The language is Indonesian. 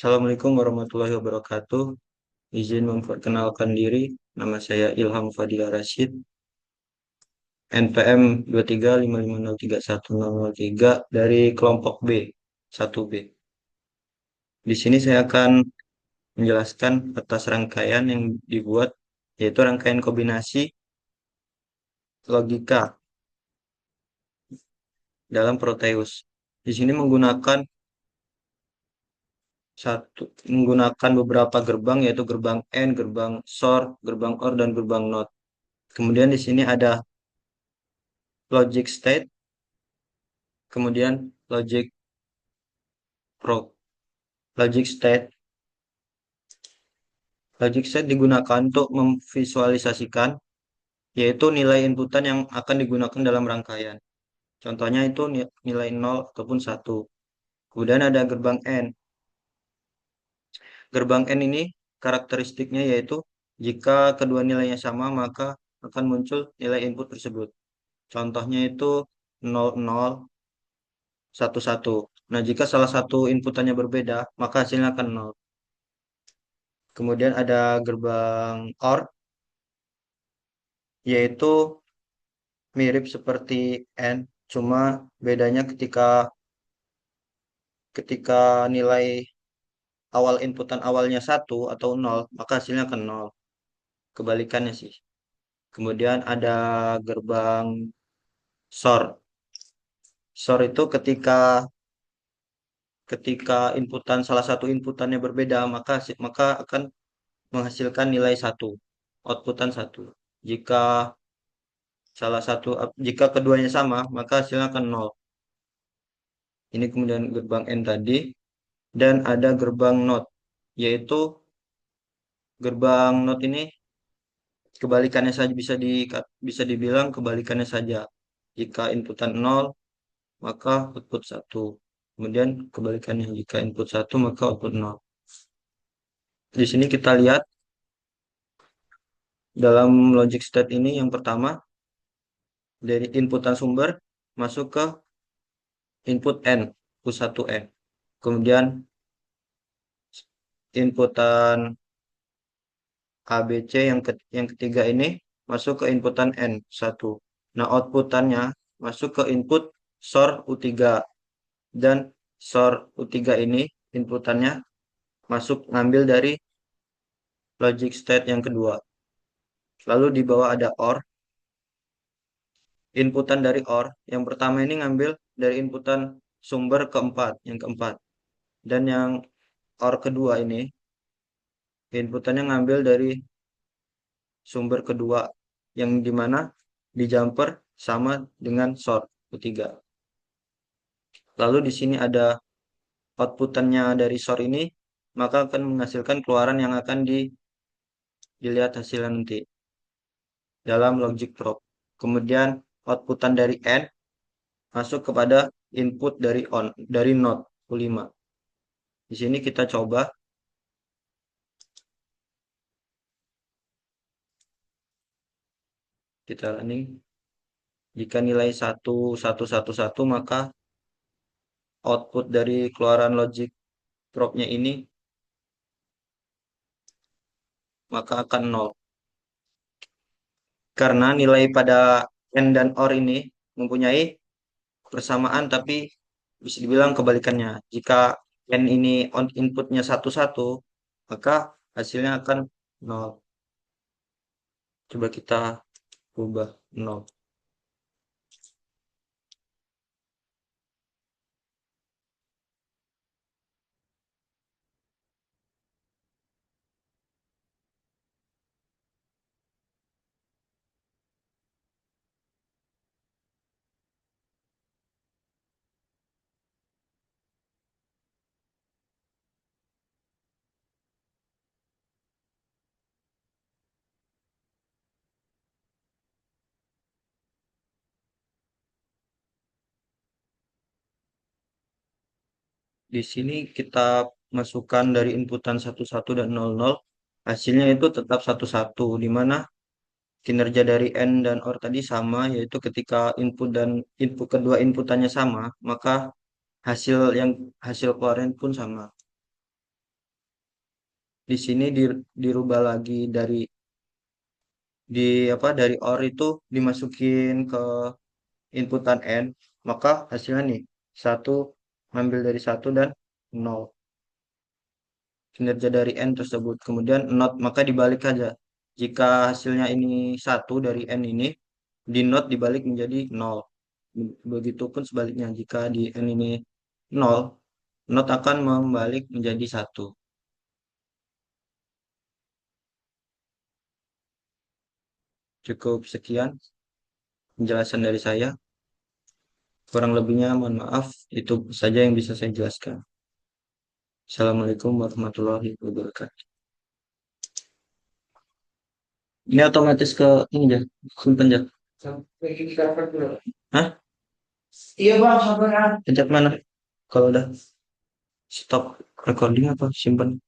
Assalamualaikum warahmatullahi wabarakatuh. Izin memperkenalkan diri. Nama saya Ilham Fadila Rashid, NPM 2355031003 dari kelompok B, 1B. Di sini saya akan menjelaskan atas rangkaian yang dibuat, yaitu rangkaian kombinasi logika dalam Proteus. Di sini menggunakan beberapa gerbang, yaitu gerbang AND, gerbang XOR, gerbang OR, dan gerbang NOT. Kemudian di sini ada logic state, kemudian pro logic state. Logic state digunakan untuk memvisualisasikan, yaitu nilai inputan yang akan digunakan dalam rangkaian. Contohnya itu nilai 0 ataupun 1. Kemudian ada gerbang N. Gerbang N ini karakteristiknya yaitu jika kedua nilainya sama maka akan muncul nilai input tersebut. Contohnya itu 0, 0, 1, 1. Nah, jika salah satu inputannya berbeda, maka hasilnya akan 0. Kemudian ada gerbang OR, yaitu mirip seperti N, cuma bedanya ketika nilai awal inputan awalnya 1 atau 0, maka hasilnya akan 0. Kebalikannya sih. Kemudian ada gerbang SOR. SOR itu ketika salah satu inputannya berbeda, maka akan menghasilkan nilai 1, outputan 1. Jika jika keduanya sama, maka hasilnya akan 0. Ini kemudian gerbang N tadi. Dan ada gerbang NOT, yaitu gerbang NOT ini kebalikannya saja, bisa dibilang kebalikannya saja. Jika inputan 0, maka output 1. Kemudian kebalikannya, jika input 1, maka output 0. Di sini kita lihat dalam logic state ini, yang pertama dari inputan sumber masuk ke input N, U1N. Kemudian inputan ABC yang ketiga ini masuk ke inputan N1. Nah, outputannya masuk ke input SOR U3. Dan SOR U3 ini inputannya masuk ngambil dari logic state yang kedua. Lalu di bawah ada OR. Inputan dari OR yang pertama ini ngambil dari inputan sumber yang keempat. Dan yang OR kedua ini inputannya ngambil dari sumber kedua, yang dimana di jumper sama dengan SOR U3. Lalu di sini ada outputannya dari SOR ini, maka akan menghasilkan keluaran yang akan dilihat hasilnya nanti dalam logic probe. Kemudian outputan dari AND masuk kepada input dari NOT U5. Di sini kita coba, kita running. Jika nilai 1, 1, 1, 1, maka output dari keluaran logic probe-nya ini maka akan 0. Karena nilai pada AND dan OR ini mempunyai persamaan, tapi bisa dibilang kebalikannya. Jika N ini on inputnya 1, 1, maka hasilnya akan 0. Coba kita ubah 0. Di sini kita masukkan dari inputan 1, 1 dan 0, 0. Hasilnya itu tetap 1, 1, di mana kinerja dari N dan OR tadi sama, yaitu ketika kedua inputannya sama, maka hasil keluaran pun sama. di sini dirubah lagi di apa dari OR itu dimasukin ke inputan N, maka hasilnya nih satu ngambil dari satu dan nol kinerja dari N tersebut. Kemudian not maka dibalik aja. Jika hasilnya ini satu dari N ini, di not dibalik menjadi nol. Begitupun sebaliknya, jika di N ini nol, not akan membalik menjadi satu. Cukup sekian penjelasan dari saya. Kurang lebihnya mohon maaf, itu saja yang bisa saya jelaskan. Assalamualaikum warahmatullahi wabarakatuh. Ini otomatis ke ini ya, simpen ya. Hah? Iya bang, sampai pencet mana? Kalau udah stop recording apa simpen?